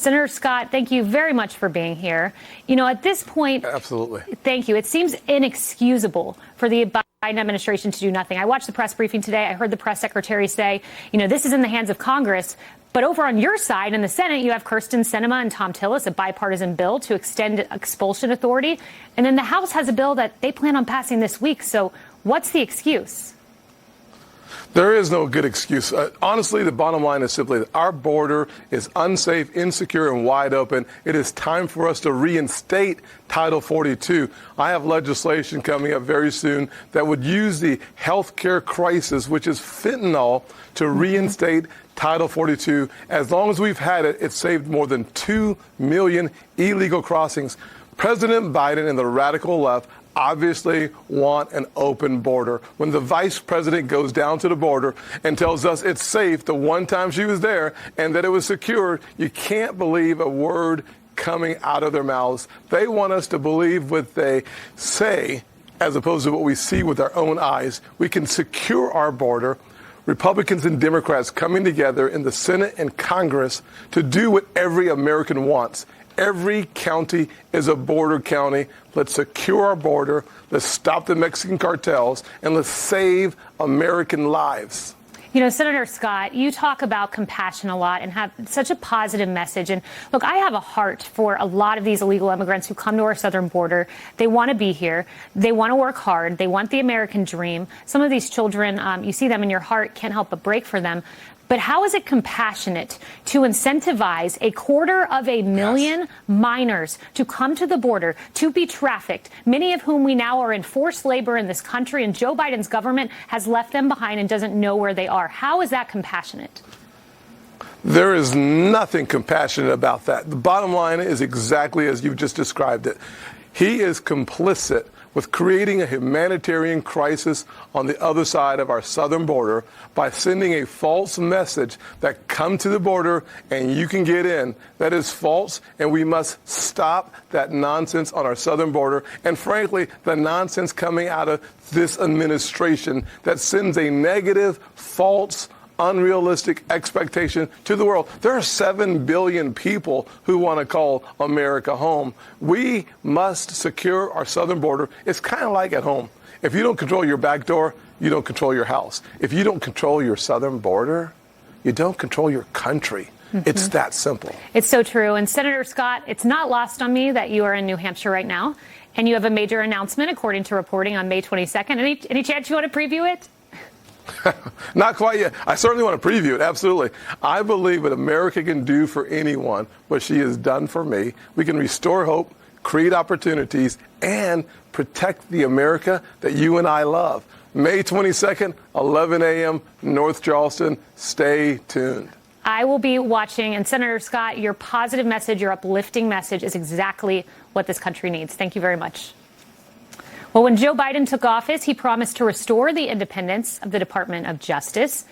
Senator Scott, thank you very much for being here. You know, at this point, absolutely. Thank you. It seems inexcusable for the Biden administration to do nothing. I watched the press briefing today. I heard the press secretary say, you know, this is in the hands of Congress. But over on your side in the Senate, you have Kirsten, Sinema, and Tom Tillis, a bipartisan bill to extend expulsion authority. And then the House has a bill that they plan on passing this week. So what's the excuse? There is no good excuse. Honestly, the bottom line is simply that our border is unsafe, insecure, and wide open. It is time for us to reinstate Title 42. I have legislation coming up very soon that would use the health care crisis, which is fentanyl, to reinstate Title 42. As long as we've had it, it's saved more than 2 million illegal crossings. President Biden and the radical left obviously want an open border. When the vice president goes down to the border and tells us it's safe the one time she was there and that it was secure, you can't believe a word coming out of their mouths. They want us to believe what they say as opposed to what we see with our own eyes. We can secure our border. Republicans and Democrats coming together in the Senate and Congress to do what every American wants. Every county is a border county. Let's secure our border. Let's stop the Mexican cartels, and let's save American lives. You know, Senator Scott, you talk about compassion a lot and have such a positive message. And look, I have a heart for a lot of these illegal immigrants who come to our southern border. They want to be here. They want to work hard. They want the American dream. Some of these children, you see them in your heart, can't help but break for them. But how is it compassionate to incentivize 250,000 minors to come to the border, to be trafficked, many of whom we now are in forced labor in this country, and Joe Biden's government has left them behind and doesn't know where they are? How is that compassionate? There is nothing compassionate about that. The bottom line is exactly as you've just described it. He is complicit with creating a humanitarian crisis on the other side of our southern border by sending a false message that come to the border and you can get in. That is false, and we must stop that nonsense on our southern border. And frankly, the nonsense coming out of this administration that sends a negative, false, unrealistic expectation to the world. There are 7 billion people who want to call America home. We must secure our southern border. It's kind of like at home. If you don't control your back door, you don't control your house. If you don't control your southern border, you don't control your country. It's that simple. It's so true. And Senator Scott, it's not lost on me that you are in New Hampshire right now, and you have a major announcement, according to reporting, on May 22nd. Any chance you want to preview it? Not quite yet. I certainly want to preview it. Absolutely. I believe what America can do for anyone, what she has done for me. We can restore hope, create opportunities, and protect the America that you and I love. May 22nd, 11 a.m., North Charleston. Stay tuned. I will be watching. And Senator Scott, your positive message, your uplifting message is exactly what this country needs. Thank you very much. Well, when Joe Biden took office, he promised to restore the independence of the Department of Justice.